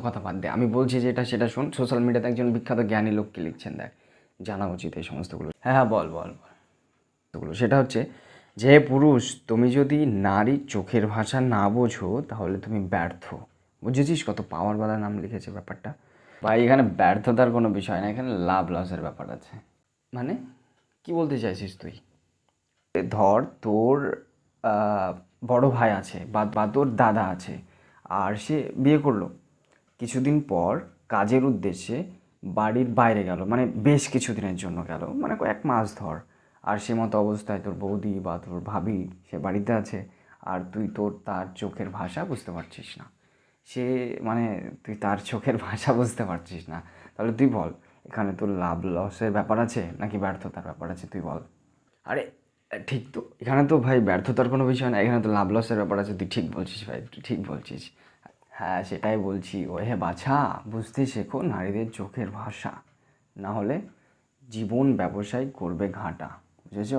কথা বাদ দে, আমি বলছি যেটা সেটা শোন। সোশ্যাল মিডিয়াতে একজন বিখ্যাত জ্ঞানী লোক কি লিখছেন দেখ, জানা উচিত এই সমস্তগুলো। হ্যাঁ হ্যাঁ, বল বল বল। ওগুলো সেটা হচ্ছে যে পুরুষ, তুমি যদি নারীর চোখের ভাষা না বোঝো তাহলে তুমি ব্যর্থ। বুঝেছিস কত পাওয়ারওয়ালা নাম লিখেছে ব্যাপারটা? ভাই এখানে ব্যর্থতার কোনো বিষয় না, এখানে লাভ লসের ব্যাপার আছে। মানে কি বলতে চাইছিস তুই? ধর তোর বড় ভাই আছে বা তোর দাদা আছে, আর সে বিয়ে করলো। কিছুদিন পর কাজের উদ্দেশ্যে বাড়ির বাইরে গেল, মানে বেশ কিছুদিনের জন্য গেল, মানে কয়েক মাস ধর। আর সে মতো অবস্থায় তোর বৌদি বা তোর ভাবি সে বাড়িতে আছে, আর তুই তার চোখের ভাষা বুঝতে পারছিস না। সে মানে তুই তার চোখের ভাষা বুঝতে পারছিস না, তাহলে তুই বল এখানে তোর লাভ লসের ব্যাপার আছে নাকি ব্যর্থতার ব্যাপার আছে, তুই বল। আরে ঠিক তো, এখানে তো ভাই ব্যর্থতার কোনো বিষয় না, এখানে তো লাভ লসের ব্যাপার আছে। তুই ঠিক বলছিস ভাই, তুই ঠিক বলছিস। হ্যাঁ সেটাই বলছি, ও হে বাছা, বুঝতে শেখো নারীদের চোখের ভাষা, না হলে জীবন ব্যবসায় করবে ঘাটা, বুঝেছ?